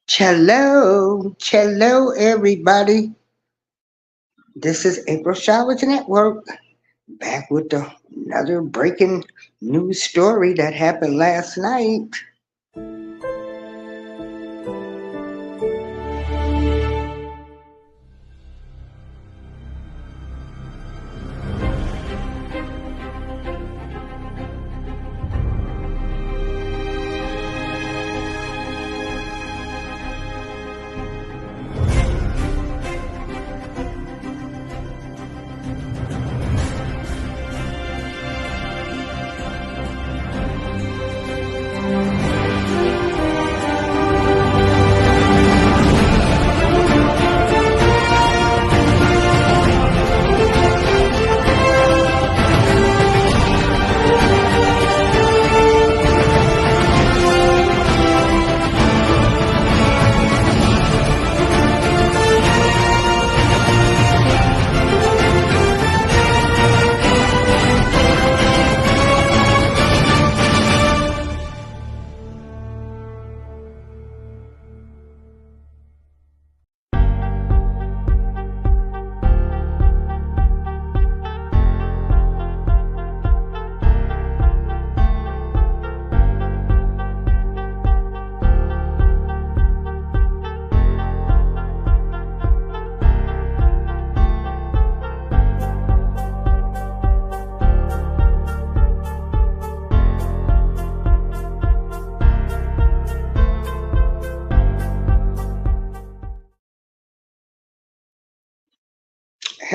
Cello, everybody. This is April Showers Network, back with another breaking news story that happened last night.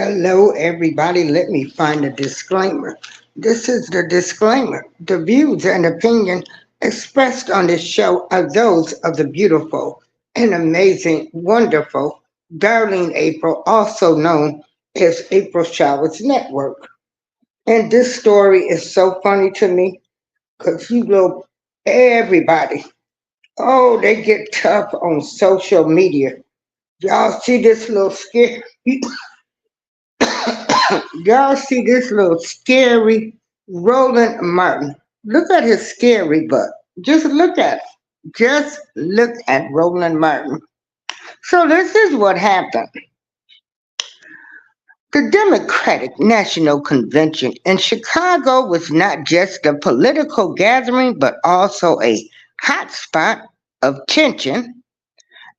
Hello, everybody. Let me find a disclaimer. This is the disclaimer. The views and opinion expressed on this show are those of the beautiful and amazing, wonderful Darlene April, also known as April Showers Network. And this story is so funny to me because you know everybody. Oh, they get tough on social media. Y'all see this little scare? Y'all see this little scary Roland Martin. Look at his scary butt. Just look at it. Just look at Roland Martin. So this is what happened. The Democratic National Convention in Chicago was not just a political gathering, but also a hotspot of tension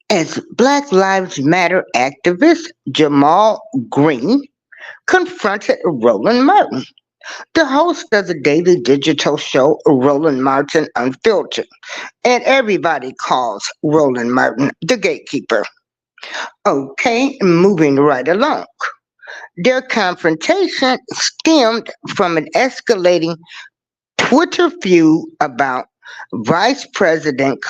as Black Lives Matter activist Jamal Green confronted Roland Martin, the host of the daily digital show Roland Martin Unfiltered. And everybody calls Roland Martin the gatekeeper. Okay, moving right along. Their confrontation stemmed from an escalating Twitter feud about Vice President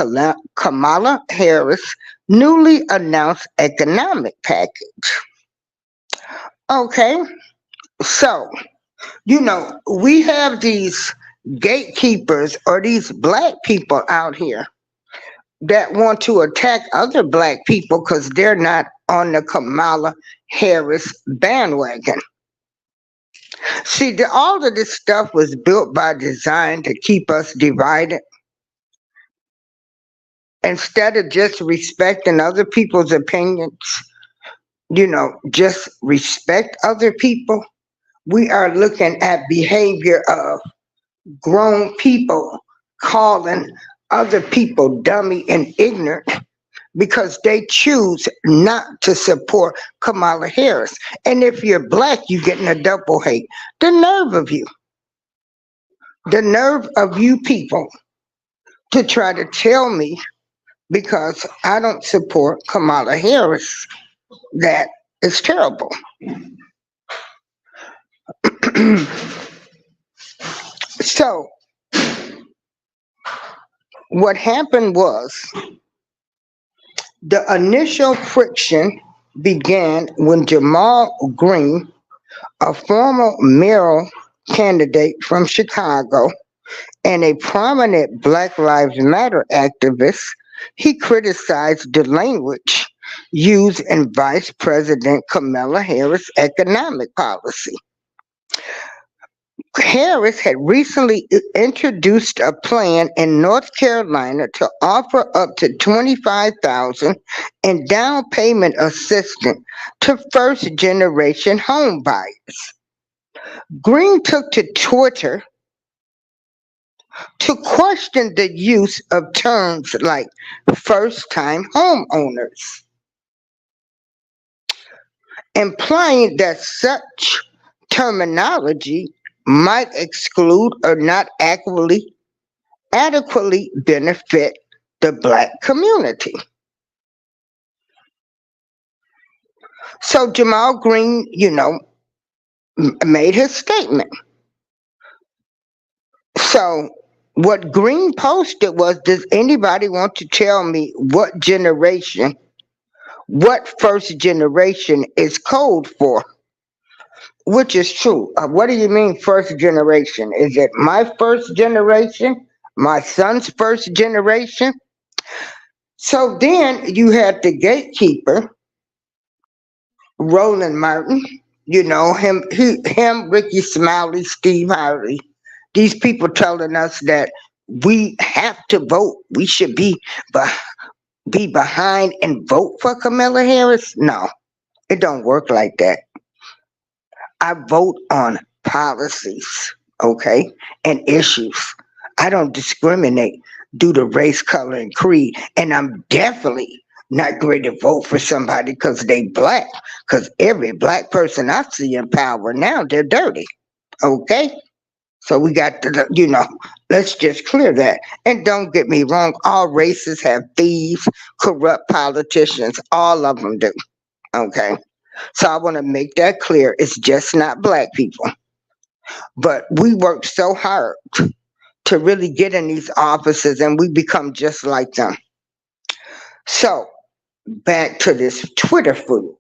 Kamala Harris' newly announced economic package. Okay, so we have these gatekeepers or these black people out here that want to attack other black people because they're not on the Kamala Harris bandwagon. See, all of this stuff was built by design to keep us divided. Instead of just respecting other people's opinions, just respect other people. We are looking at behavior of grown people calling other people dummy and ignorant because they choose not to support Kamala Harris. And if you're black, you're getting a double hate. The nerve of you. The nerve of you people to try to tell me because I don't support Kamala Harris that is terrible. So, what happened was the initial friction began when Jamal Green, a former mayoral candidate from Chicago and a prominent Black Lives Matter activist, he criticized the language used in Vice President Kamala Harris' economic policy. Harris had recently introduced a plan in North Carolina to offer up to $25,000 in down payment assistance to first-generation home buyers. Green took to Twitter to question the use of terms like first-time homeowners, implying that such terminology might exclude or not adequately benefit the black community. So Jamal Green, made his statement. So what Green posted was, does anybody want to tell me what first generation is code for? Which is true. What do you mean first generation? Is it my first generation? My son's first generation? So then you had the gatekeeper, Roland Martin, Ricky Smiley, Steve Harvey. These people telling us that we have to vote. We should be behind and vote for Kamala Harris. No, it don't work like that. I vote on policies, okay, and issues. I don't discriminate due to race, color, and creed. And I'm definitely not going to vote for somebody because they black. Because every black person I see in power now, they're dirty. Okay? So we got to, let's just clear that. And don't get me wrong, all races have thieves, corrupt politicians. All of them do. Okay? So I want to make that clear. It's just not black people. But we work so hard to really get in these offices and we become just like them. So back to this Twitter food.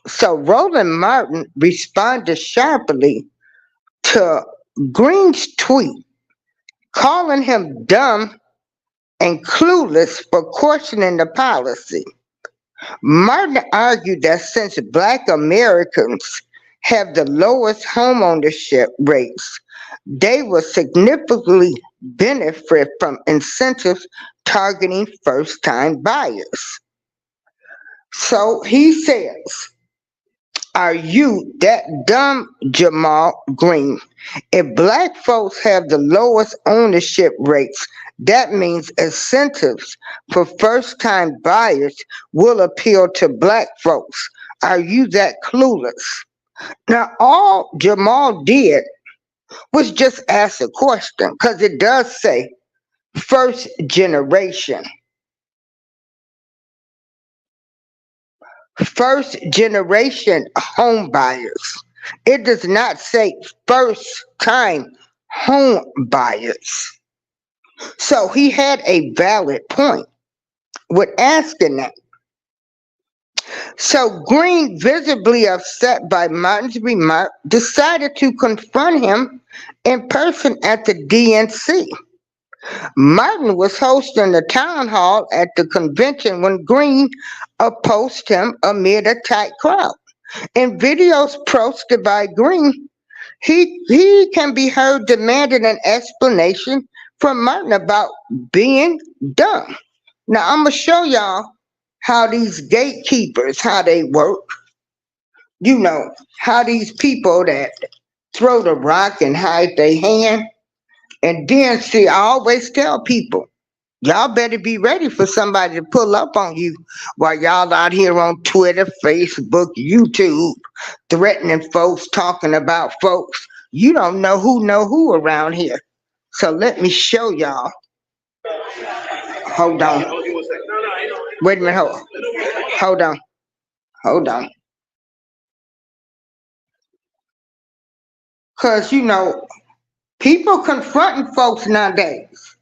So Roland Martin responded sharply to Green's tweet, calling him dumb and clueless for questioning the policy. Martin argued that since black Americans have the lowest homeownership rates, they will significantly benefit from incentives targeting first-time buyers. So he says, are you that dumb, Jamal Green? If black folks have the lowest ownership rates, that means incentives for first-time buyers will appeal to black folks. Are you that clueless? Now, all Jamal did was just ask a question, because it does say first generation. First generation home buyers. It does not say first time home buyers. So he had a valid point with asking that. So Green, visibly upset by Martin's remark, decided to confront him in person at the DNC. Martin was hosting the town hall at the convention when Green opposed him amid a tight crowd. In videos posted by Green, he can be heard demanding an explanation from Martin about being dumb. Now I'm gonna show y'all how these gatekeepers, how they work. How these people that throw the rock and hide their hand. And then, see, I always tell people, y'all better be ready for somebody to pull up on you while y'all out here on Twitter, Facebook, YouTube, threatening folks, talking about folks. You don't know who around here. So let me show y'all. Hold on. Wait a minute. Hold on. Because, people confronting folks nowadays.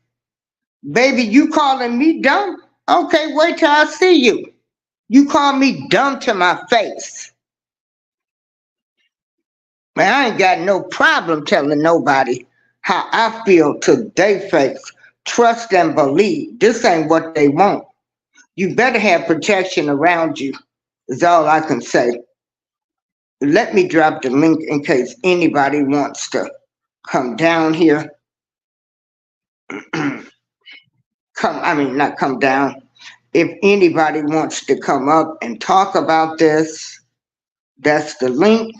Baby, you calling me dumb? Okay, wait till I see you. You call me dumb to my face. Man, I ain't got no problem telling nobody how I feel to their face. Trust and believe. This ain't what they want. You better have protection around you, is all I can say. Let me drop the link in case anybody wants to come down here. I mean, not come down. If anybody wants to come up and talk about this, that's the link.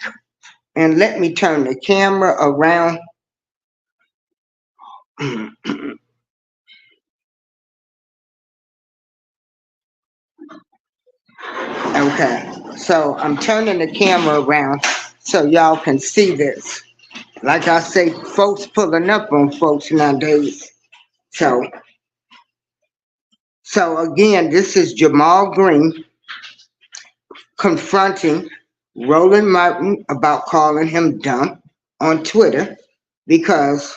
And let me turn the camera around. Okay, so I'm turning the camera around so y'all can see this. Like I say, folks pulling up on folks nowadays. So, so again, this is Jamal Green confronting Roland Martin about calling him dumb on Twitter because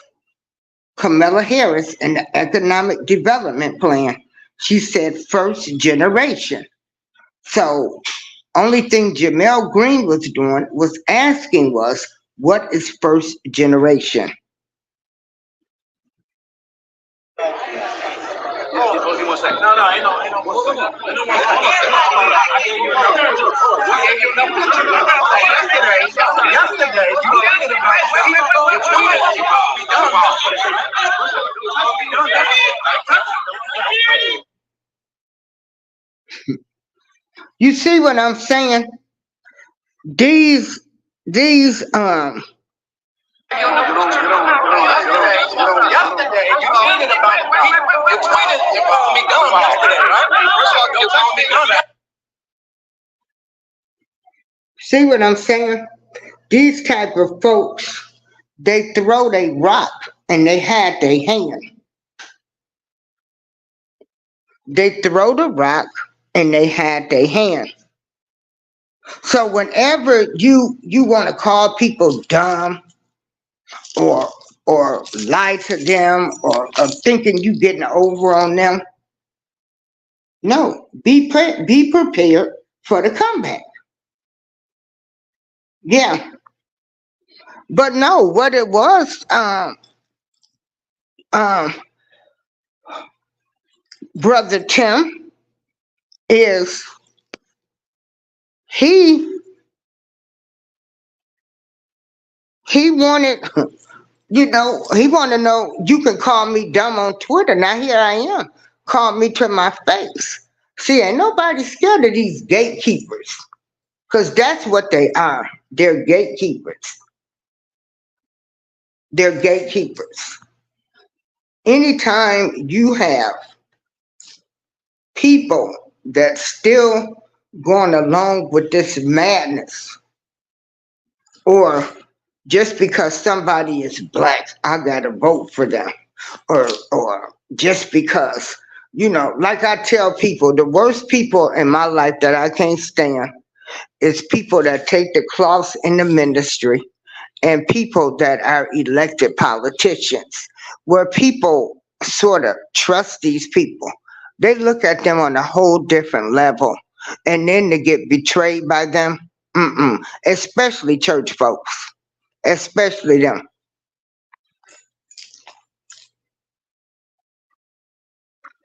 Kamala Harris in the Economic Development Plan, she said first generation. So only thing Jamel Green was doing was asking was, what is first generation? No, no, ain't no. I gave you a number. I gave you a number. Yesterday, you said it about you see what I'm saying? These yesterday, you tweeted about me dumb yesterday, right? First off, you told me dumb. See what I'm saying? These type of folks, they throw a rock and they had their hand. They throw the rock and they had their hand. So whenever you want to call people dumb or lie to them or thinking you getting over on them, no, be prepared for the comeback. Yeah, but no, what it was, um, brother Tim, is he wanted, he wanted to know, you can call me dumb on Twitter. Now here I am, call me to my face. See, ain't nobody scared of these gatekeepers, because that's what they are. They're gatekeepers. They're gatekeepers. Anytime you have people that still going along with this madness, or just because somebody is black, I gotta vote for them, or just because, like I tell people, the worst people in my life that I can't stand is people that take the cloths in the ministry and people that are elected politicians, where people sort of trust these people. They look at them on a whole different level, and then to get betrayed by them, especially church folks, especially them.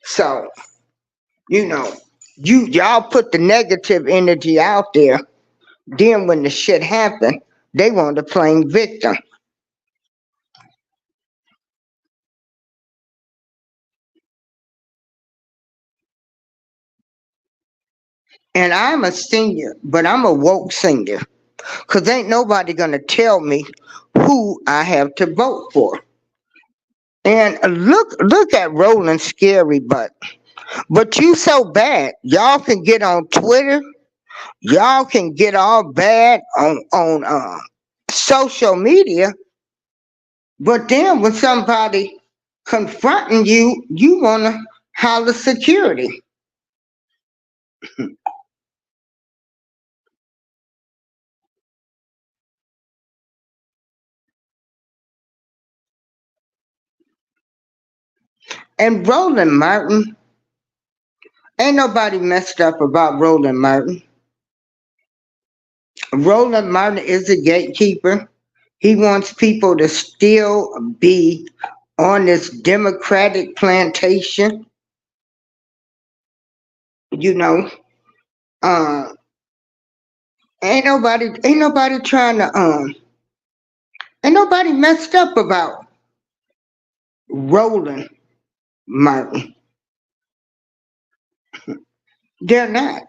So, you know, y'all put the negative energy out there. Then when the shit happened, they want to blame victim. And I'm a senior, but I'm a woke senior. Cause ain't nobody gonna tell me who I have to vote for. And look at Roland Scary Butt. But you so bad. Y'all can get on Twitter. Y'all can get all bad on social media. But then when somebody confronting you, you wanna holler security. And Roland Martin, ain't nobody messed up about Roland Martin. Roland Martin is a gatekeeper. He wants people to still be on this democratic plantation. You know, uh, ain't nobody trying to And nobody messed up about Roland Martin. They're not.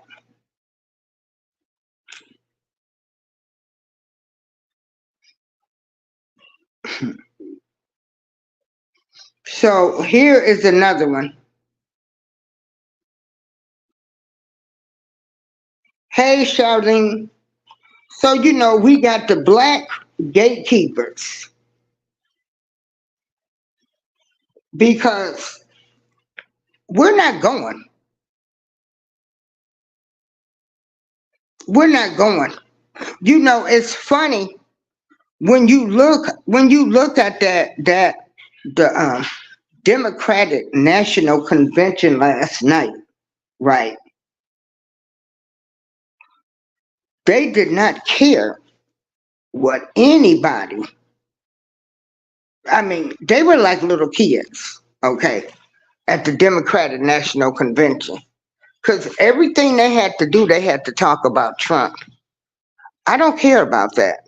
So here is another one. Hey, Charlene. So, we got the black gatekeepers because we're not going. We're not going. It's funny when you look at the Democratic National Convention last night, right? They did not care what anybody. I mean, they were like little kids, okay, at the Democratic National Convention. Because everything they had to do, they had to talk about Trump. I don't care about that.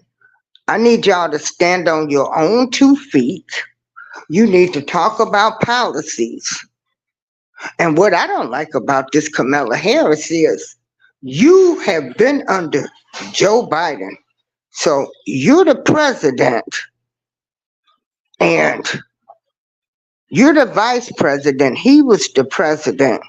I need y'all to stand on your own 2 feet. You need to talk about policies. And what I don't like about this Kamala Harris is you have been under Joe Biden. So you're the president and you're the vice president. He was the president.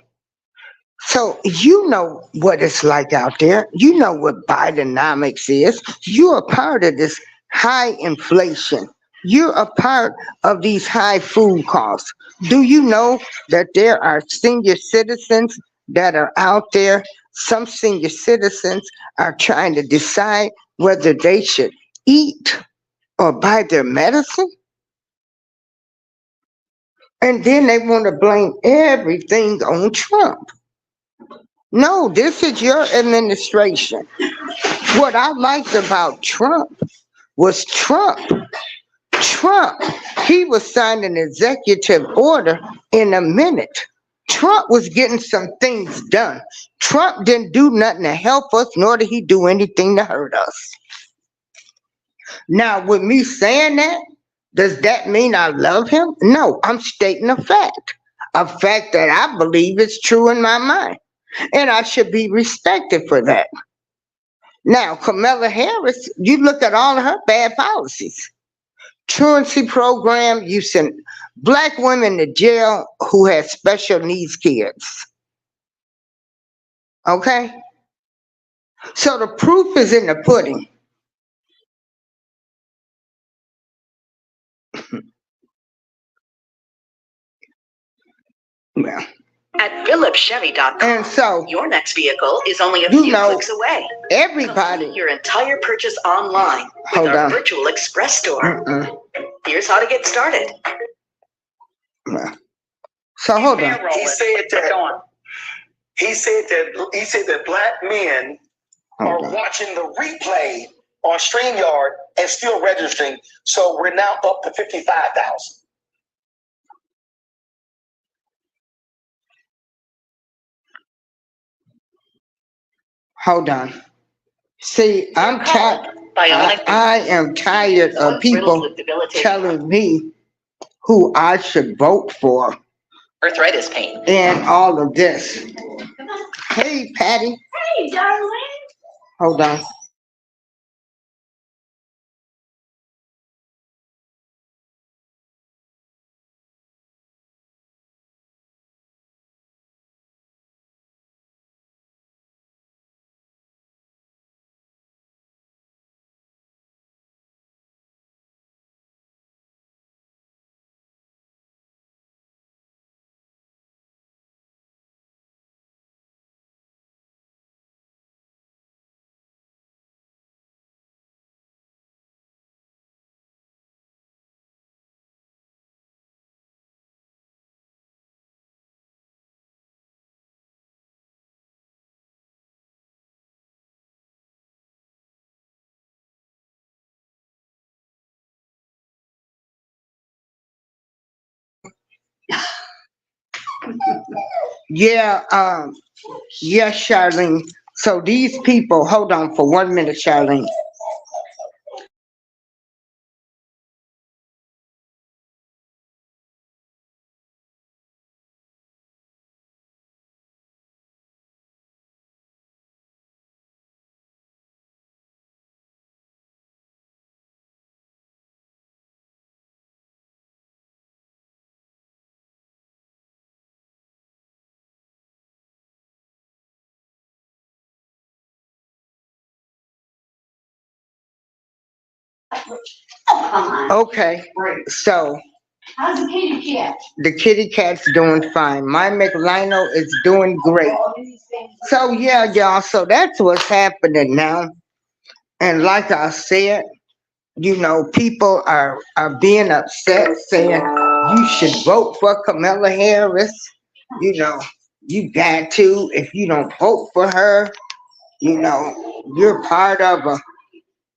So you know what it's like out there. You know what Bidenomics is. You're a part of this high inflation. You're a part of these high food costs. Do you know that there are senior citizens that are out there? Some senior citizens are trying to decide whether they should eat or buy their medicine. And then they want to blame everything on Trump. No, this is your administration. What I liked about Trump was Trump, he was signing an executive order in a minute. Trump was getting some things done. Trump didn't do nothing to help us, nor did he do anything to hurt us. Now, with me saying that, does that mean I love him? No, I'm stating a fact that I believe is true in my mind. And I should be respected for that. Now, Kamala Harris, you look at all of her bad policies. Truancy program, you send black women to jail who have special needs kids. Okay? So the proof is in the pudding. Well, at philipschevy.com. And so your next vehicle is only a few clicks away. Everybody. Complete your entire purchase online with our virtual express store. Here's how to get started. Well, so hold on. He said that black men are watching the replay on StreamYard and still registering. So we're now up to 55,000. Hold on. See, I'm tired. I am tired of people telling me who I should vote for. Arthritis pain. And all of this. Hey, Patty. Hey, darling. Hold on. Yeah, yes, Charlene. So these people, hold on for 1 minute, Charlene. Oh, come on. Okay, so How's the kitty cat? the kitty cat's doing fine. My McLino is doing great. So yeah, y'all, so that's what's happening now. And like I said, people are being upset saying you should vote for Kamala Harris. You know, you got to. If you don't vote for her, you're part of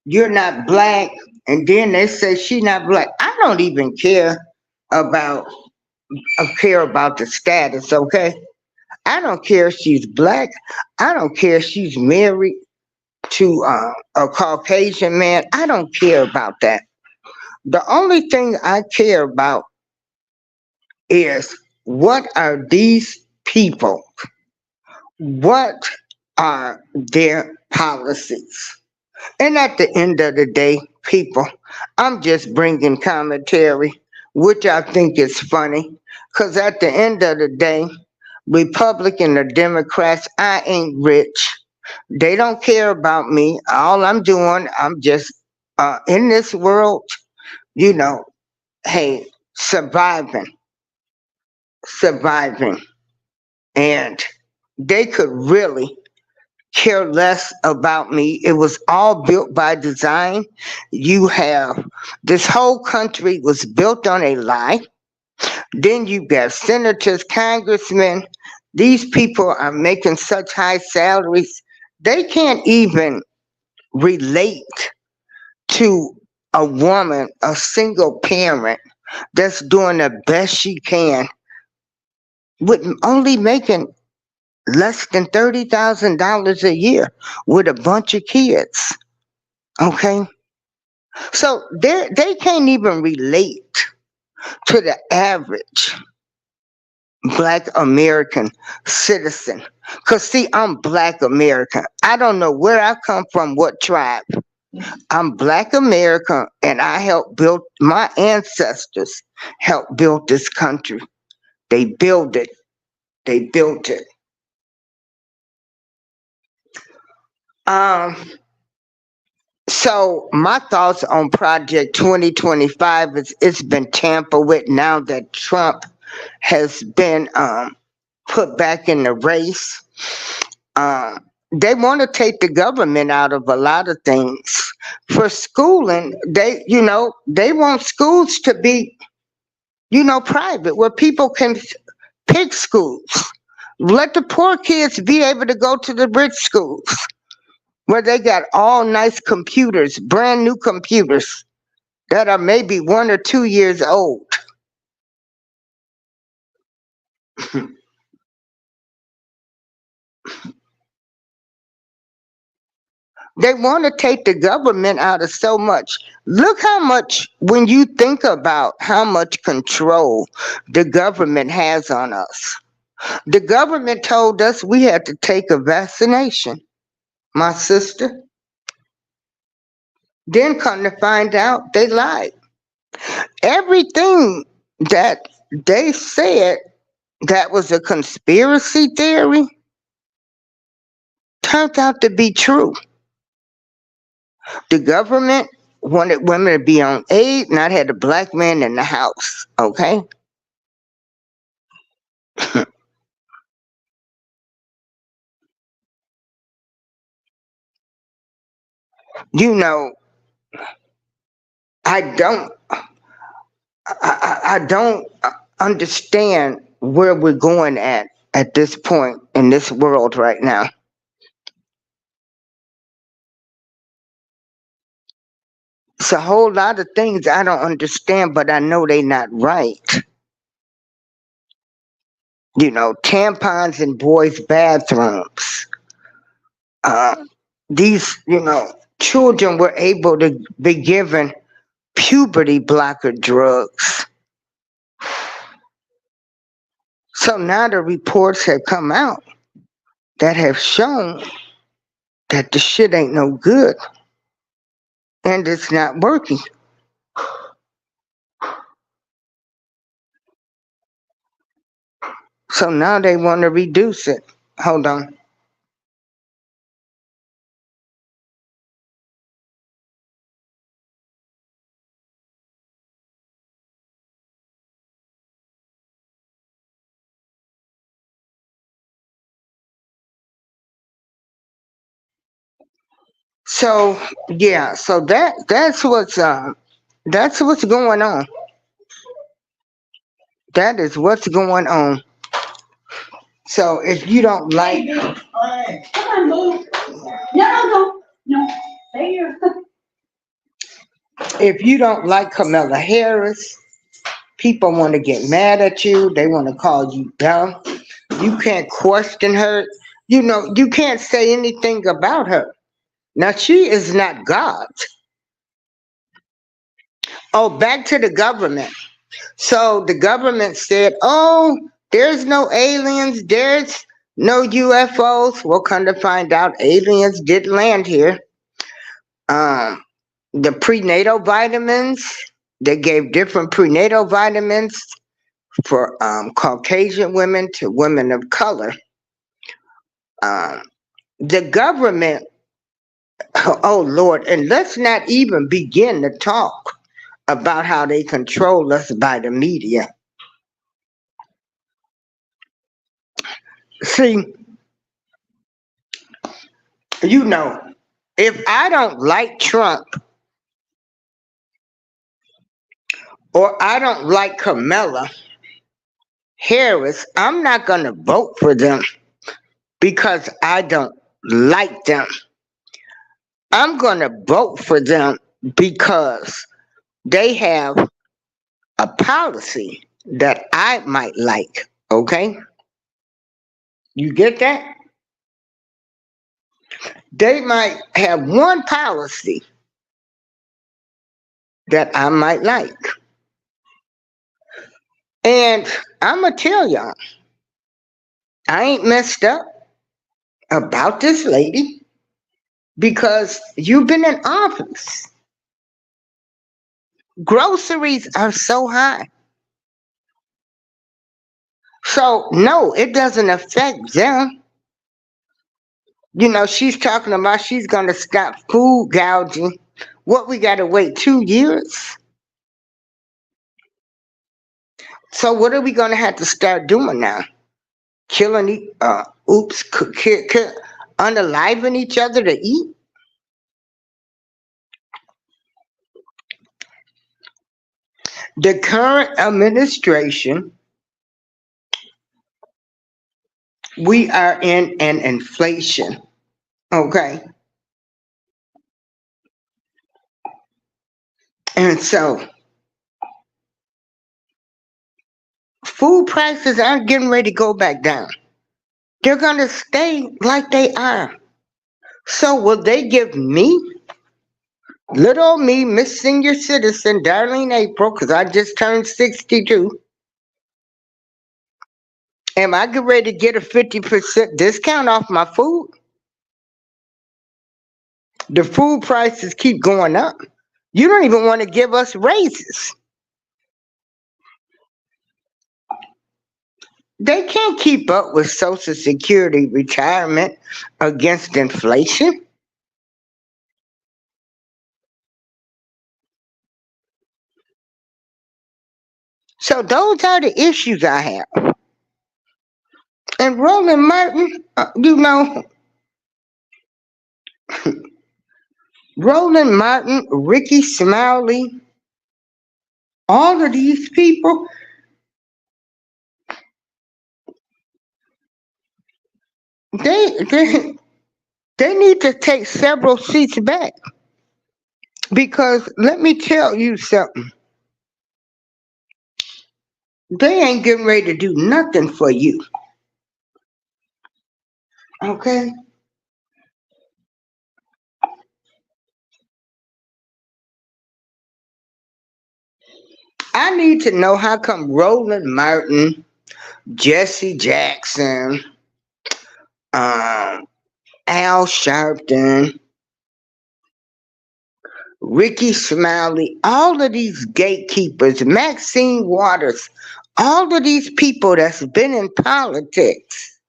you're not black. And then they say she not black. I don't even about care about the status, okay? I don't care if she's black. I don't care if she's married to a Caucasian man. I don't care about that. The only thing I care about is what are these people? What are their policies? And at the end of the day, people, I'm just bringing commentary, which I think is funny, because at the end of the day, Republican or Democrats, I ain't rich. They don't care about me. All I'm doing, I'm just in this world, you know, hey, surviving, surviving. And they could really care less about me. It was all built by design. You have this whole country was built on a lie. Then you got senators, congressmen. These people are making such high salaries, they can't even relate to a woman, a single parent that's doing the best she can with only making less than $30,000 a year with a bunch of kids. Okay? So they can't even relate to the average Black American citizen. Because, see, I'm Black American. I don't know where I come from, what tribe. I'm Black American, and I helped build, my ancestors helped build this country. They built it. They built it. Um, so my thoughts on Project 2025 is it's been tampered with now that Trump has been put back in the race. They want to take the government out of a lot of things. For schooling, they want schools to be, private, where people can pick schools. Let the poor kids be able to go to the rich schools where they got all nice computers, brand new computers that are maybe 1 or 2 years old. They want to take the government out of so much. Look how much, when you think about how much control the government has on us. The government told us we had to take a vaccination, my sister. Then come to find out they lied. Everything that they said that was a conspiracy theory turned out to be true. The government wanted women to be on aid, not had a black man in the house. Okay? You know, I don't I don't understand where we're going at this point in this world right now. It's a whole lot of things I don't understand, but I know they're not right. Tampons in boys' bathrooms. These, children were able to be given puberty blocker drugs. So now the reports have come out that have shown that the shit ain't no good and it's not working. So now they want to reduce it. Hold on. So yeah, so that's what's going on. That is what's going on. So if you don't like, Come on, move. No. Stay here. if you don't like Kamala Harris, people want to get mad at you. They want to call you dumb. You can't question her. You know, you can't say anything about her. Now she is not God. Oh, back to the government. So the government said, oh, there's no aliens, there's no UFOs. We'll come to find out aliens did land here. Um, the prenatal vitamins, they gave different prenatal vitamins for Caucasian women to women of color. Um, the government, oh Lord, and let's not even begin to talk about how they control us by the media. See, you know, if I don't like Trump or I don't like Kamala Harris, I'm not going to vote for them because I don't like them. I'm going to vote for them because they have a policy that I might like. Okay? You get that? They might have one policy that I might like. And I'm going to tell y'all, I ain't messed up about this lady because you've been in office. Groceries are so high. So, no, it doesn't affect them. You know, she's talking about she's going to stop food gouging. What, we got to wait 2 years? So, what are we going to have to start doing now? Killing, unaliving each other to eat? The current administration, we are in an inflation. Okay. And so, food prices aren't getting ready to go back down. They're going to stay like they are. So will they give me, little me, Miss Senior Citizen, Darlene April, because I just turned 62, am I getting ready to get a 50% discount off my food? The food prices keep going up. You don't even want to give us raises. They can't keep up with Social Security retirement against inflation. So those are the issues I have. And Roland Martin, Roland Martin, Ricky Smiley, all of these people, they they need to take several seats back. Because let me tell you something. They ain't getting ready to do nothing for you. Okay? I need to know how come Roland Martin, Jesse Jackson, Al Sharpton, Ricky Smiley, all of these gatekeepers, Maxine Waters, all of these people that's been in politics,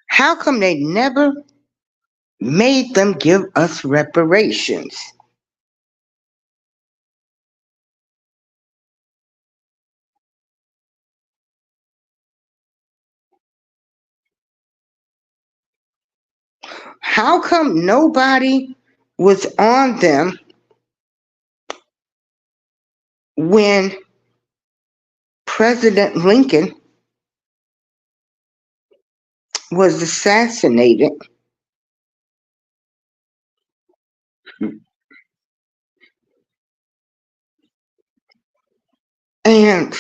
how come they never made them give us reparations? How come nobody was on them when President Lincoln was assassinated? And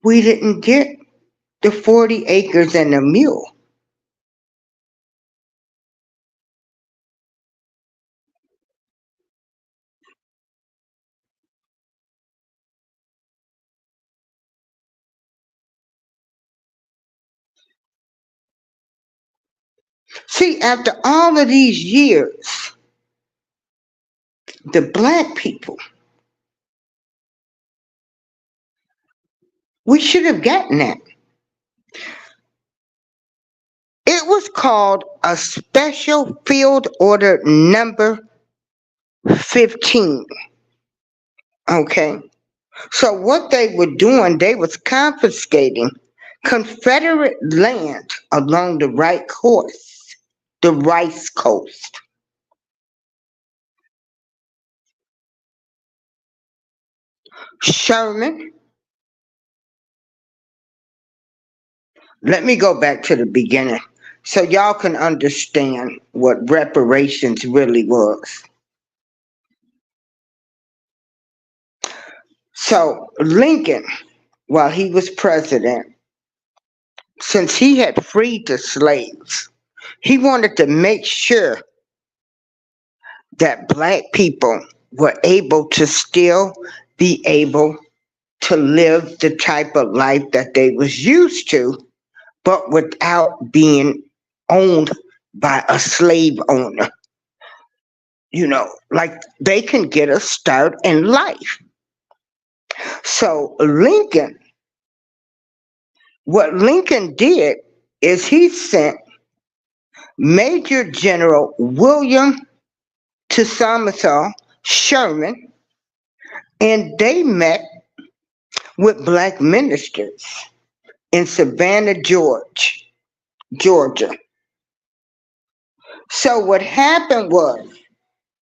we didn't get the 40 acres and a mule. See, after all of these years, the black people, we should have gotten that. It was called a special field order number 15. Okay. So what they were doing, they was confiscating Confederate land along the right coast, the Rice Coast. Sherman, let me go back to the beginning so y'all can understand what reparations really was. So Lincoln, while he was president, since he had freed the slaves, he wanted to make sure that black people were able to still be able to live the type of life that they was used to, but without being owned by a slave owner. You know, like they can get a start in life. So what Lincoln did is he sent Major General William Sherman, and they met with black ministers in Savannah, Georgia. So what happened was,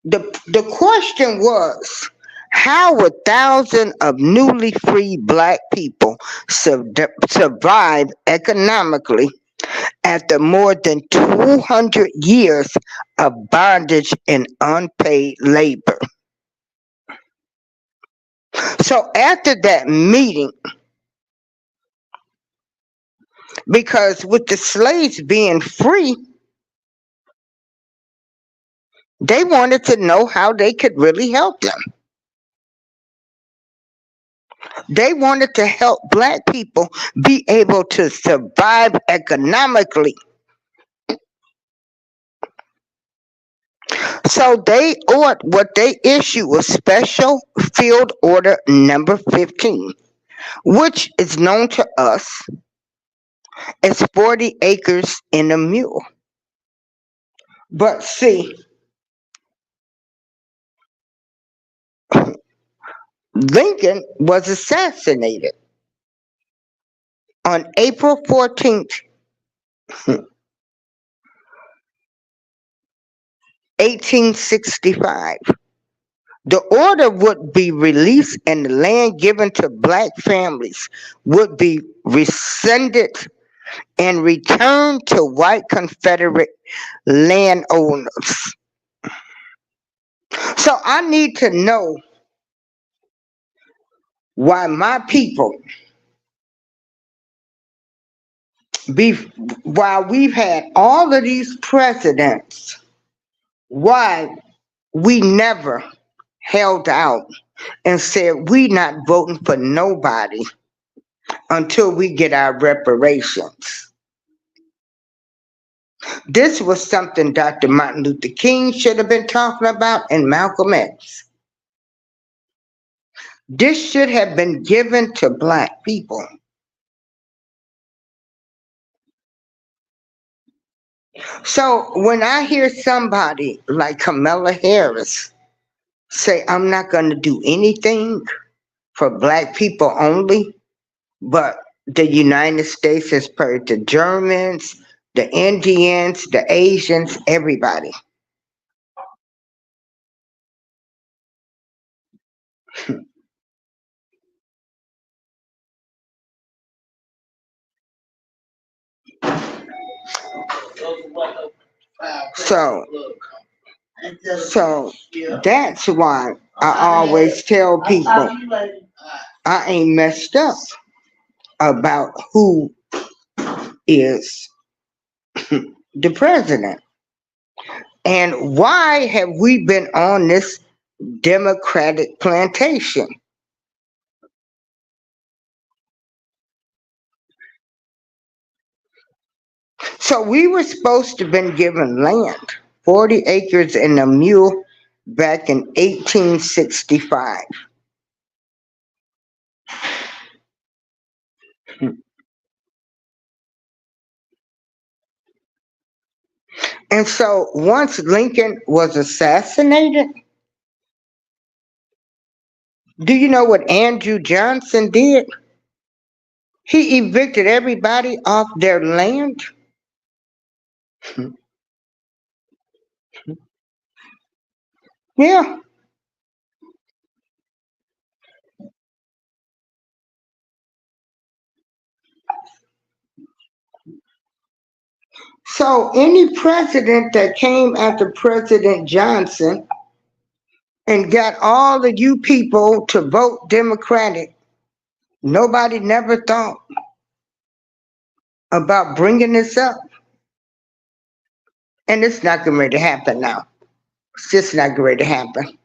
the question was, how would thousands of newly freed black people survive economically after more than 200 years of bondage and unpaid labor? So after that meeting, because with the slaves being free, they wanted to know how they could really help them. They wanted to help black people be able to survive economically. So what they issued was Special Field Order number 15, which is known to us as 40 acres and a mule. But see, Lincoln was assassinated on April 14th, 1865. The order would be released and the land given to black families would be rescinded and returned to white Confederate landowners. So I need to know why my people, while we've had all of these presidents, why we never held out and said we not voting for nobody until we get our reparations. This was something Dr. Martin Luther King should have been talking about, and Malcolm X. This should have been given to black people. So when I hear somebody like Kamala Harris say, I'm not going to do anything for black people only, but the United States has heard the Germans, the Indians, the Asians, everybody. So, so that's why I always tell people I ain't messed up about who is the president. And why have we been on this Democratic plantation? So we were supposed to have been given land, 40 acres and a mule back in 1865. And so once Lincoln was assassinated, do you know what Andrew Johnson did? He evicted everybody off their land. Yeah. So any president that came after President Johnson and got all of you people to vote Democratic, nobody never thought about bringing this up. And it's not going to happen now. It's just not going to happen.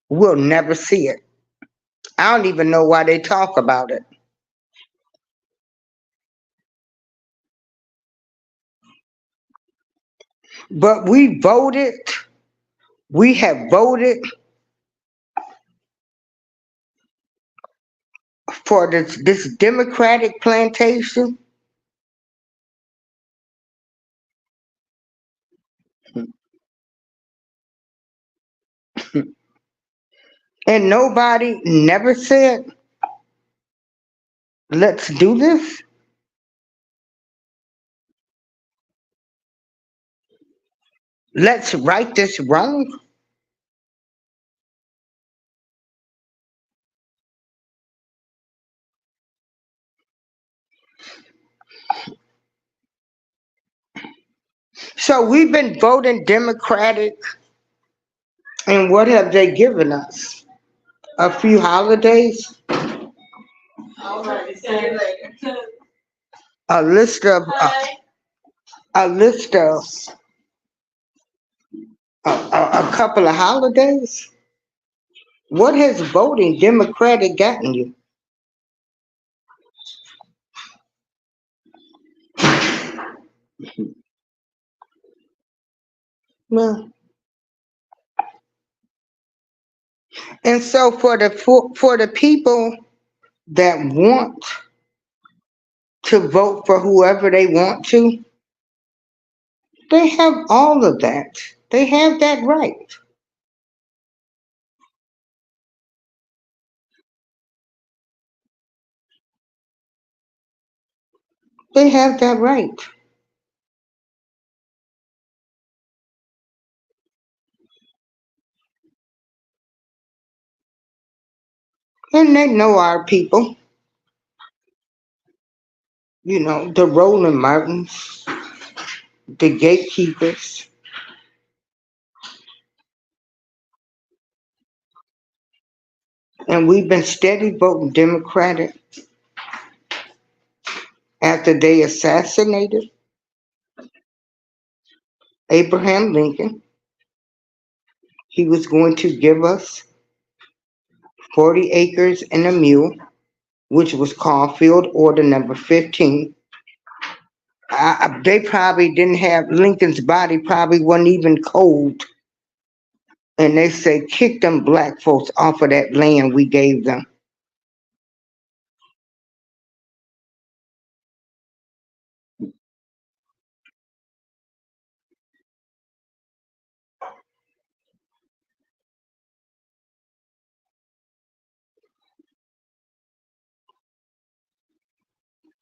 We'll never see it. I don't even know why they talk about it. But we have voted for this Democratic plantation. And nobody never said, let's do this. Let's right this wrong. So we've been voting Democratic, and what have they given us? A few holidays, a list of a couple of holidays. What has voting Democratic gotten you? Well, and so for the people that want to vote for whoever they want to, they have all of that. They have that right. They have that right. And they know our people, the Roland Martins, the gatekeepers. And we've been steady voting Democratic after they assassinated Abraham Lincoln. He was going to give us 40 acres and a mule, which was called Field Order Number 15. They probably didn't have Lincoln's body, probably wasn't even cold. And they say, kick them black folks off of that land we gave them.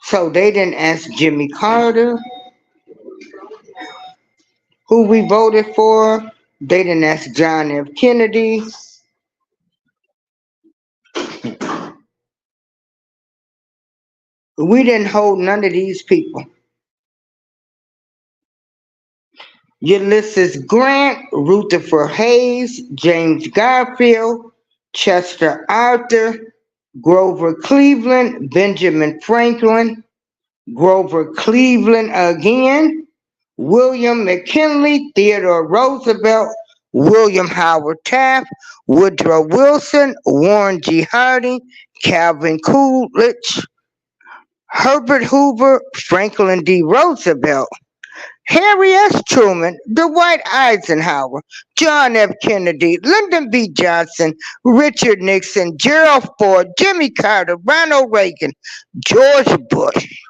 So they didn't ask Jimmy Carter. who we voted for. They didn't ask John F. Kennedy. We didn't hold none of these people. Ulysses Grant, Rutherford Hayes, James Garfield, Chester Arthur, Grover Cleveland, Benjamin Franklin, Grover Cleveland again, William McKinley, Theodore Roosevelt, William Howard Taft, Woodrow Wilson, Warren G. Harding, Calvin Coolidge, Herbert Hoover, Franklin D. Roosevelt, Harry S. Truman, Dwight Eisenhower, John F. Kennedy, Lyndon B. Johnson, Richard Nixon, Gerald Ford, Jimmy Carter, Ronald Reagan, George Bush,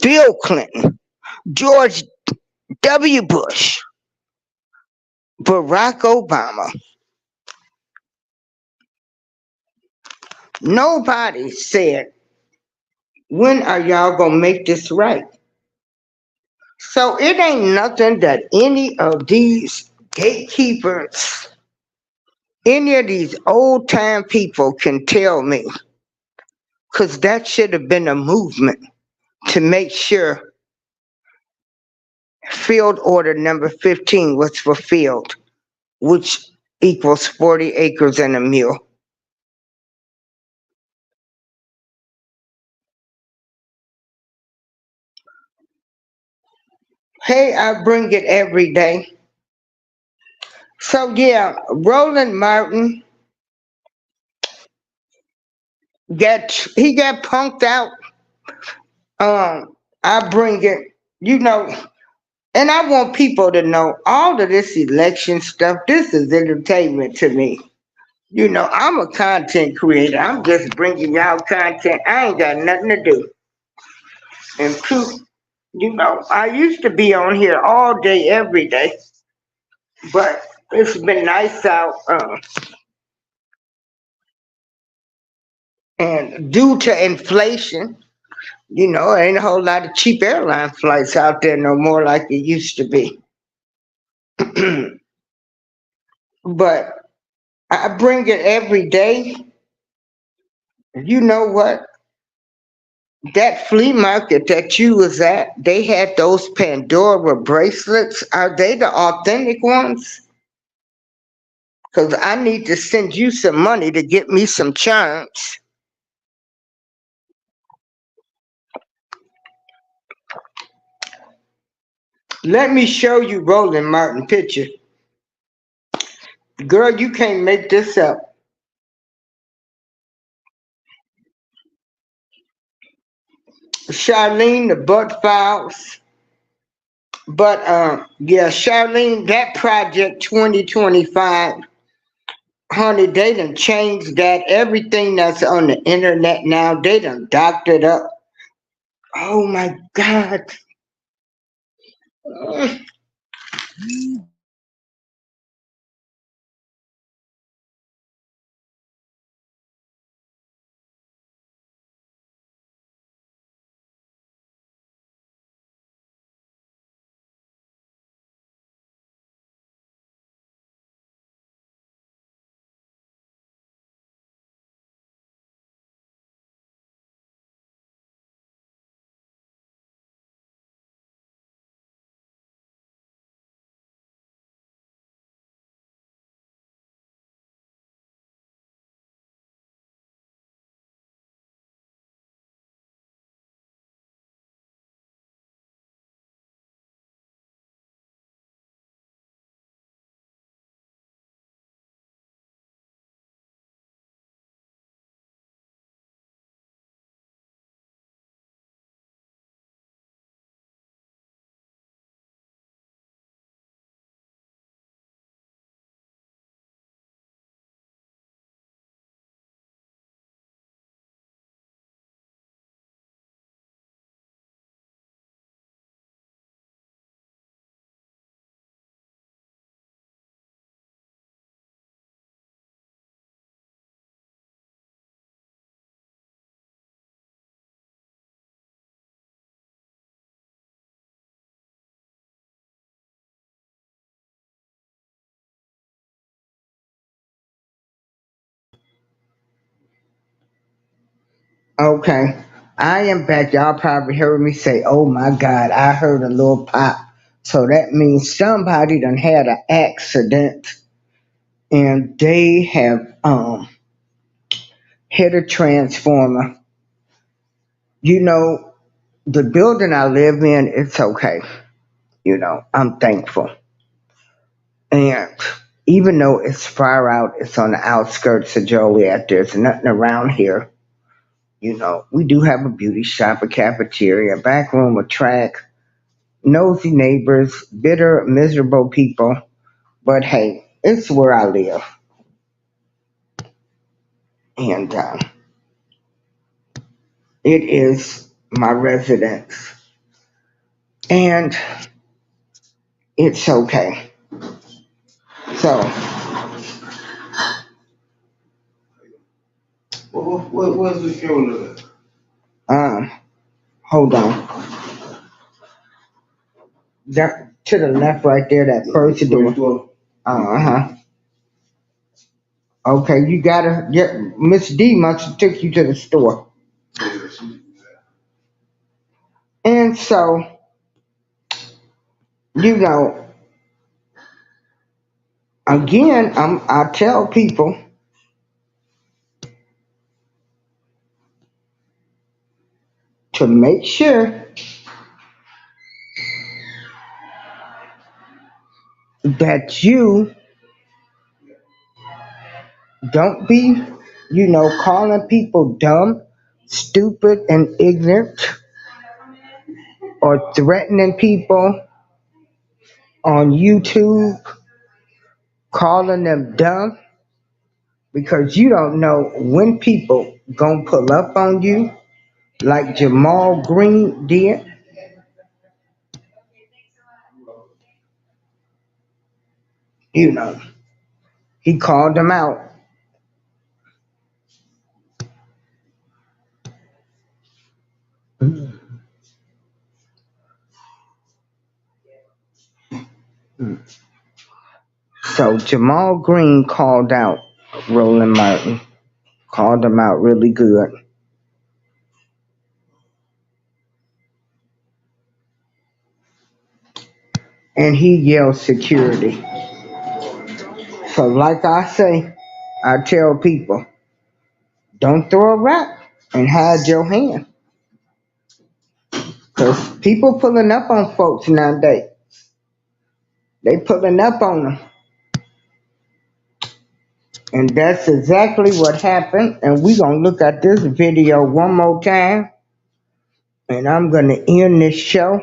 Bill Clinton, George W. Bush, Barack Obama. Nobody said, when are y'all going to make this right? So it ain't nothing that any of these gatekeepers, any of these old time people can tell me, because that should have been a movement to make sure field order number 15 was fulfilled, which equals 40 acres and a mule. Hey, I bring it every day. So yeah, Roland Martin got punked out. I bring it, you know, and I want people to know all of this election stuff. This is entertainment to me. You know, I'm a content creator. I'm just bringing y'all content. I ain't got nothing to do. And two, you know, I used to be on here all day, every day, but it's been nice out. And due to inflation, you know, ain't a whole lot of cheap airline flights out there no more like it used to be. But I bring it every day. You know what? That flea market that you was at, they had those Pandora bracelets. Are they the authentic ones? Because I need to send you some money to get me some charms. Let me show you Roland Martin picture. Girl, you can't make this up. Charlene, the butt files. But yeah, Charlene, that project 2025, honey, they done changed that. Everything that's on the internet now, they done doctored up. Oh my God. Okay. I am back. Y'all probably heard me say, oh my God, I heard a little pop. So that means somebody done had an accident and they have hit a transformer. You know, the building I live in, it's okay. I'm thankful. And even though it's far out, it's on the outskirts of Joliet, there's nothing around here. We do have a beauty shop, a cafeteria, a back room, a track, nosy neighbors, bitter, miserable people. But hey, it's where I live. And it is my residence. And it's okay. So, What's the fuel of it? hold on. That, to the left right there, that first door. Uh-huh. Okay, you gotta get Miss D must have took you to the store. And so, you know, again, I tell people to make sure that you don't be, calling people dumb, stupid, and ignorant, or threatening people on YouTube, calling them dumb, because you don't know when people gonna pull up on you, like Jamal Green did. You know, he called them out. So Jamal Green called out Roland Martin, called him out really good. And he yelled security. So like I say, I tell people, don't throw a rock and hide your hand. Because people pulling up on folks nowadays. They pulling up on them. And that's exactly what happened. And we're going to look at this video one more time. And I'm going to end this show.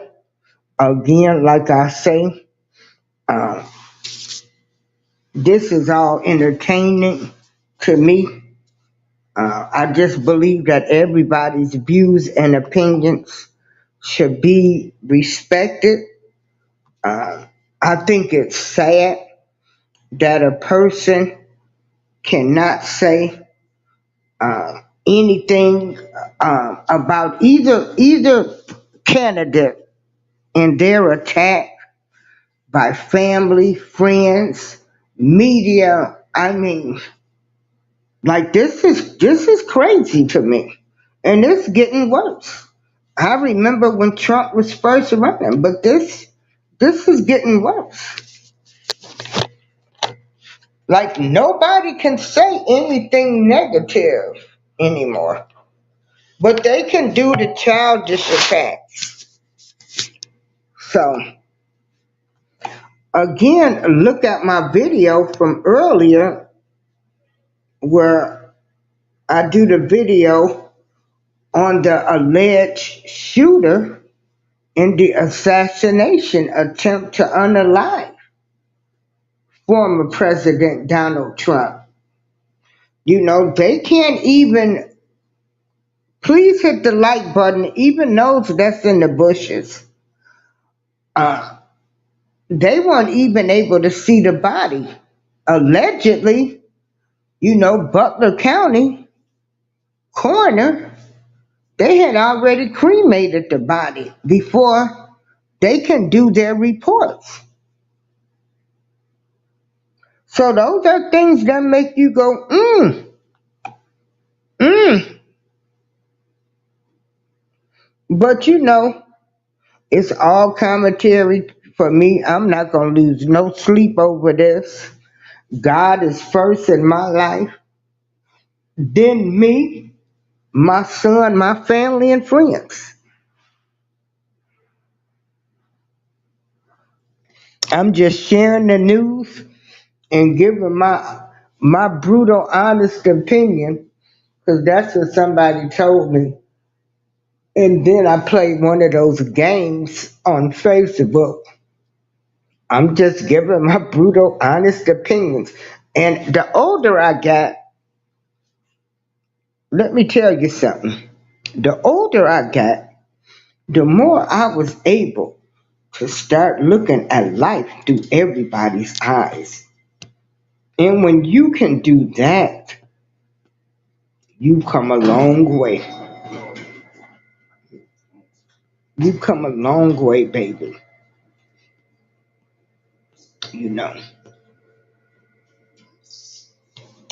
Again, like I say, uh, this is all entertaining to me. I just believe that everybody's views and opinions should be respected. Uh, I think it's sad that a person cannot say anything about either candidate in their attack by family, friends, media. I mean, like this is crazy to me, and it's getting worse. I remember when Trump was first running, but this is getting worse. Like nobody can say anything negative anymore, but they can do the childish attacks. So again, look at my video from earlier where I do the video on the alleged shooter in the assassination attempt to unalive former President Donald Trump. They can't even, please hit the like button, even those that's in the bushes. They weren't even able to see the body. Allegedly, Butler County coroner, they had already cremated the body before they can do their reports. So those are things that make you go, mm. But it's all commentary for me. I'm not going to lose no sleep over this. God is first in my life, then me, my son, my family, and friends. I'm just sharing the news and giving my brutal, honest opinion because that's what somebody told me. And then I played one of those games on Facebook. I'm just giving my brutal, honest opinions. And the older I got, let me tell you something. The older I got, the more I was able to start looking at life through everybody's eyes. And when you can do that, you come a long way. You come a long way, baby. You know.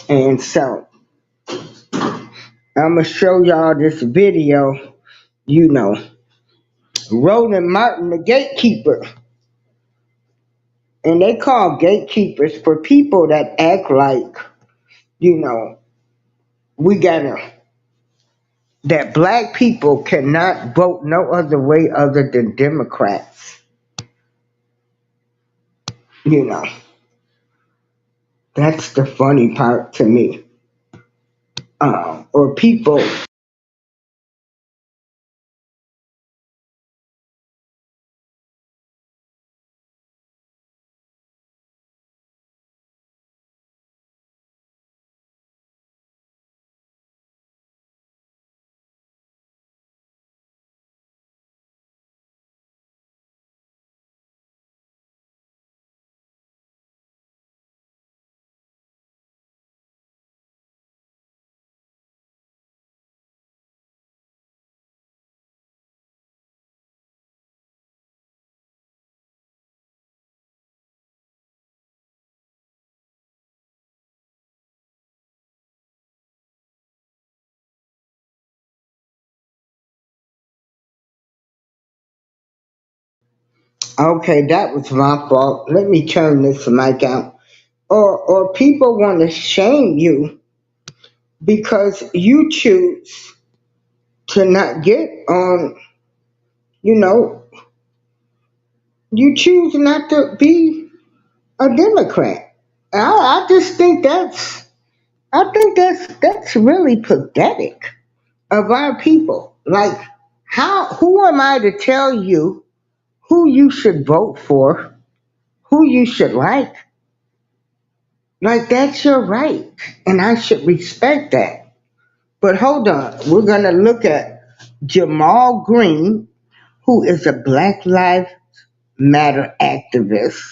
And so, I'm going to show y'all this video. Roland Martin, the gatekeeper. And they call gatekeepers for people that act like, you know, we gotta, that black people cannot vote no other way other than Democrats. You know, that's the funny part to me. Or people. Okay, that was my fault. Let me turn this mic out. Or people want to shame you because you choose to not get on, you know, you choose not to be a Democrat. I just think that's really pathetic of our people. Like, who am I to tell you who you should vote for, who you should like? Like, that's your right, and I should respect that. But hold on, we're gonna look at Jamal Green, who is a Black Lives Matter activist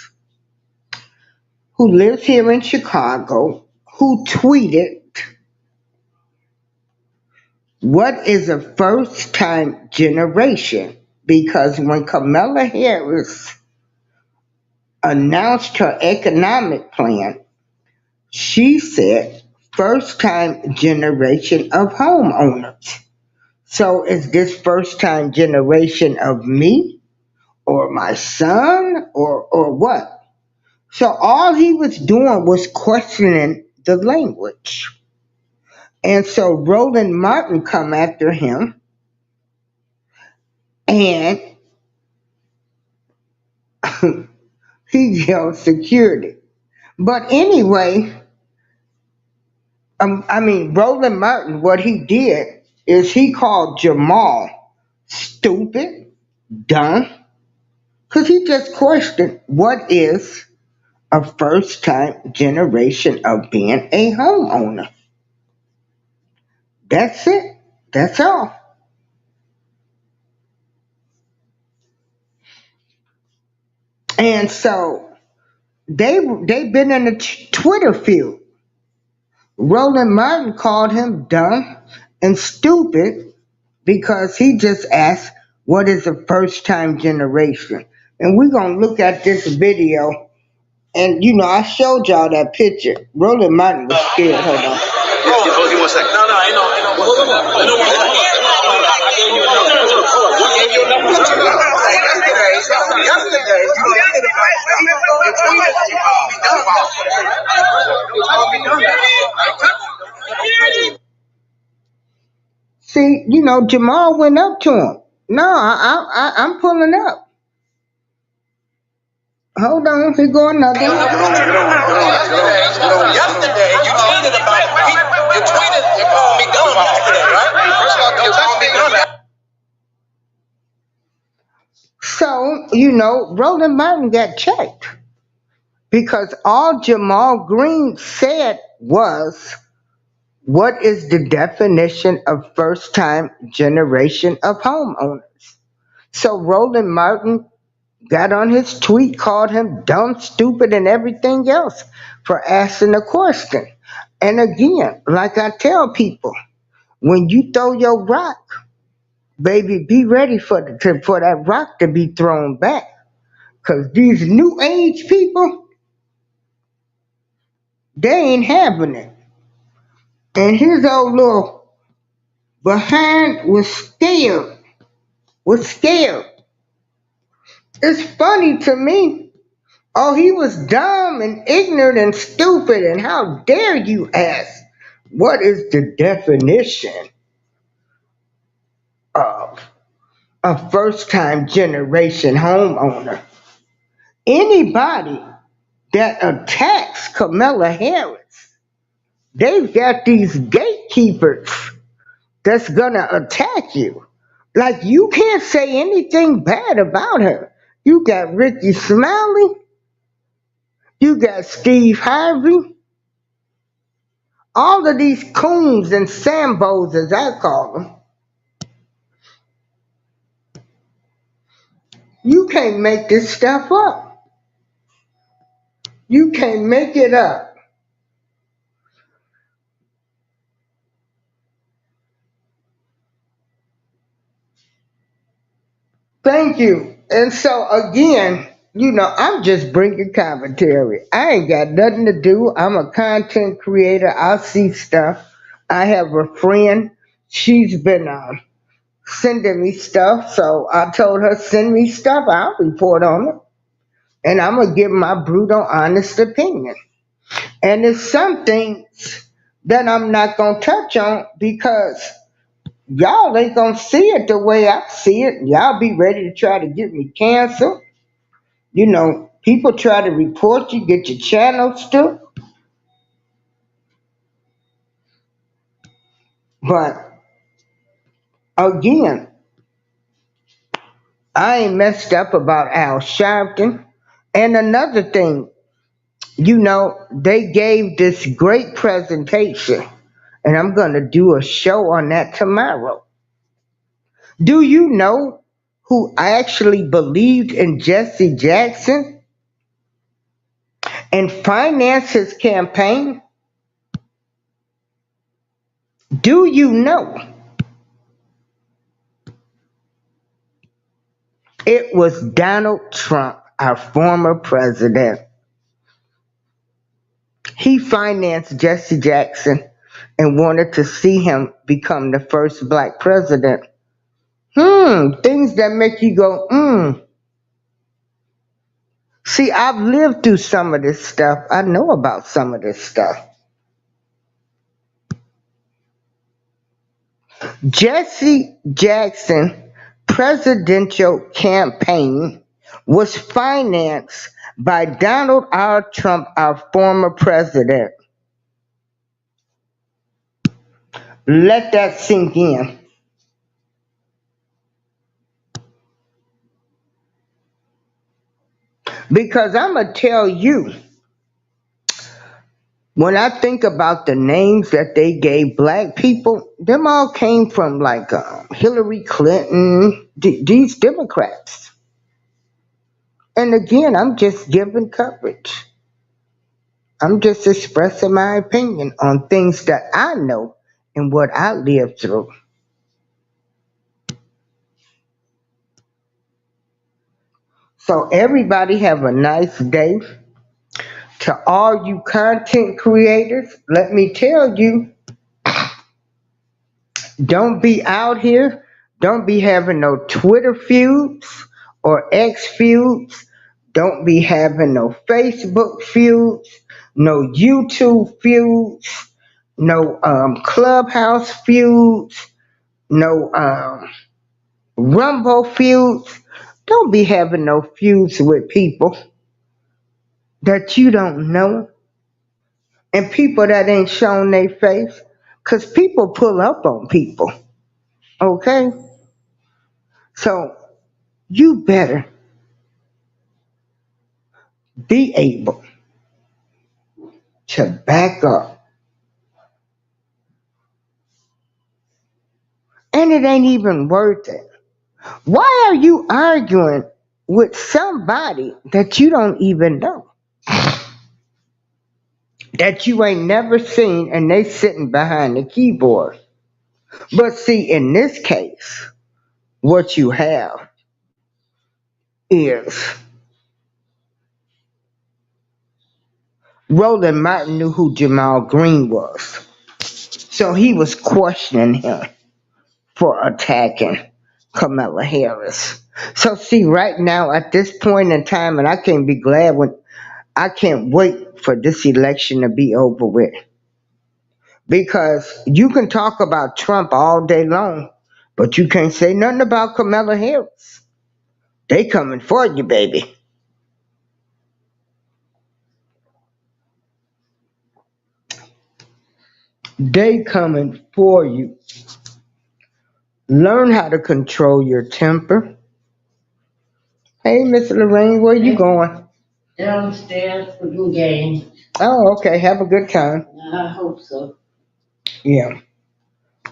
who lives here in Chicago, who tweeted, "What is a first time generation?" Because when Kamala Harris announced her economic plan, she said first time generation of homeowners. So is this first time generation of me or my son or what? So all he was doing was questioning the language. And so Roland Martin come after him and he yelled security. But anyway, Roland Martin, what he did is he called Jamal stupid, dumb, because he just questioned what is a first time generation of being a homeowner. That's it. That's all. And so they've been in a Twitter feud. Roland Martin called him dumb and stupid because he just asked, what is a first time generation? And we're going to look at this video. And, I showed y'all that picture. Roland Martin was scared. Hold on. Hold on, one second. No, I know. See, Jamal went up to him. No, I'm pulling up. Hold on, here go another one. Yesterday, you tweeted about you tweeted you called me dumb yesterday, right? First of all, you called me dumb. So, Roland Martin got checked because all Jamal Green said was, what is the definition of first time generation of homeowners? So Roland Martin got on his tweet, called him dumb, stupid, and everything else for asking the question. And again, like I tell people, when you throw your rock, baby, be ready for that rock to be thrown back. Because these new age people, they ain't having it. And his old little behind was scared. Was scared. It's funny to me. Oh, he was dumb and ignorant and stupid, and how dare you ask, what is the definition of a first time generation homeowner? Anybody that attacks Kamala Harris, they've got these gatekeepers that's gonna attack you. Like, you can't say anything bad about her. You got Ricky Smiley, you got Steve Harvey, all of these coons and sambos, as I call them. You can't make this stuff up. You can't make it up. Thank you. And so again, I'm just bringing commentary. I ain't got nothing to do. I'm a content creator. I see stuff. I have a friend. She's been sending me stuff. So I told her, send me stuff. I'll report on it. And I'm going to give my brutal, honest opinion. And there's some things that I'm not going to touch on because y'all ain't going to see it the way I see it. Y'all be ready to try to get me canceled. People try to report you, get your channel stuck. But again, I ain't messed up about Al Sharpton. And another thing, they gave this great presentation, and I'm going to do a show on that tomorrow. Do you know who actually believed in Jesse Jackson and financed his campaign? Do you know? It was Donald Trump, our former president. He financed Jesse Jackson and wanted to see him become the first black president. Things that make you go, See, I've lived through some of this stuff. I know about some of this stuff. Jesse Jackson presidential campaign was financed by Donald R. Trump, our former president. Let that sink in. Because I'm going to tell you, when I think about the names that they gave black people, them all came from like Hillary Clinton, these Democrats. And again, I'm just giving coverage. I'm just expressing my opinion on things that I know and what I lived through. So everybody have a nice day. To all you content creators, let me tell you, don't be out here Don't be having no Twitter feuds or X feuds. Don't be having no Facebook feuds, no YouTube feuds, no Clubhouse feuds, no Rumble feuds. Don't be having no feuds with people that you don't know and people that ain't shown their face. Because people pull up on people, okay? So you better be able to back up. And it ain't even worth it. Why are you arguing with somebody that you don't even know? That you ain't never seen and they sitting behind the keyboard. But see, in this case, what you have is Roland Martin knew who Jamal Green was. So he was questioning him for attacking Kamala Harris. So see, right now at this point in time, and I can't wait for this election to be over with. Because you can talk about Trump all day long, but you can't say nothing about Kamala Harris. They coming for you, baby. They coming for you. Learn how to control your temper. Hey, Miss Lorraine, where you going? Downstairs for the game. Oh, okay. Have a good time. I hope so. Yeah.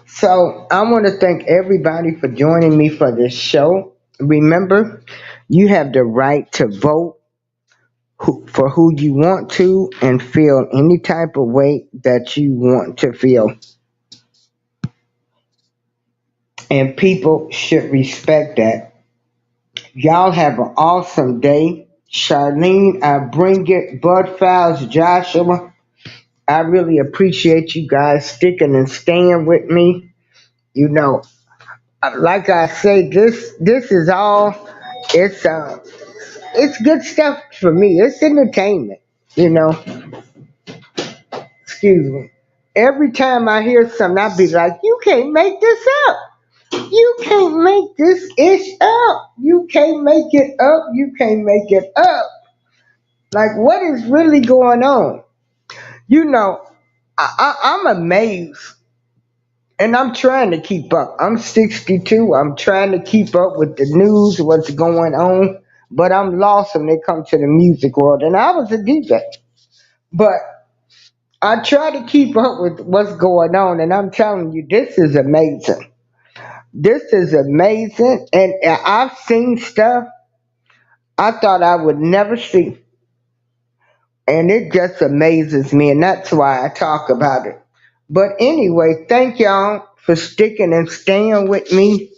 So I want to thank everybody for joining me for this show. Remember, you have the right to vote for who you want to and feel any type of way that you want to feel. And people should respect that. Y'all have an awesome day. Charlene, I bring it. Bud Files, Joshua, I really appreciate you guys sticking and staying with me. You know, like I say, this is all. It's it's good stuff for me. It's entertainment. You know, excuse me. Every time I hear something, I be like, "You can't make this up. You can't make this ish up. You can't make it up. You can't make it up." Like, what is really going on? You know, I'm amazed. And I'm trying to keep up. I'm 62. I'm trying to keep up with the news, what's going on. But I'm lost when it comes to the music world. And I was a DJ. But I try to keep up with what's going on. And I'm telling you, this is amazing. This is amazing. And I've seen stuff I thought I would never see. And it just amazes me. And that's why I talk about it. But anyway, thank y'all for sticking and staying with me.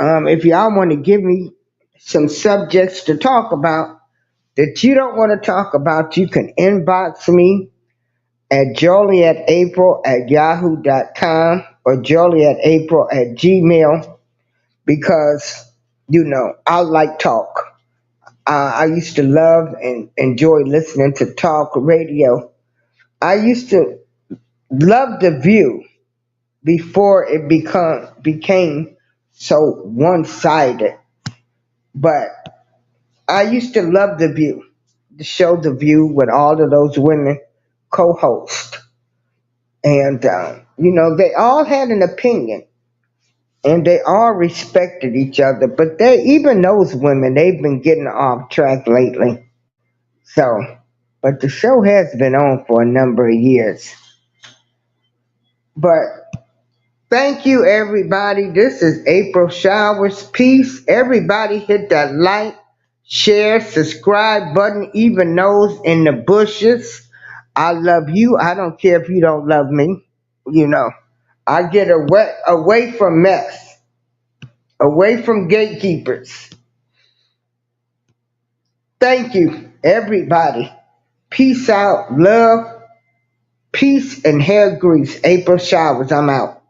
If y'all want to give me some subjects to talk about that you don't want to talk about, you can inbox me at joliettapril@yahoo.com or joliettapril@gmail because, you know, I like talk. I used to love and enjoy listening to talk radio. I used to love The View before it became so one-sided. But I used to love The View, the show The View with all of those women co-hosts. And, you know, they all had an opinion and they all respected each other. But even those women, they've been getting off track lately. So, but the show has been on for a number of years. But thank you, everybody. This is April Showers. Peace. Everybody hit that like, share, subscribe button, even those in the bushes. I love you. I don't care if you don't love me. You know, I get away from mess, away from gatekeepers. Thank you, everybody. Peace out, love, peace, and hair grease. April Showers. I'm out.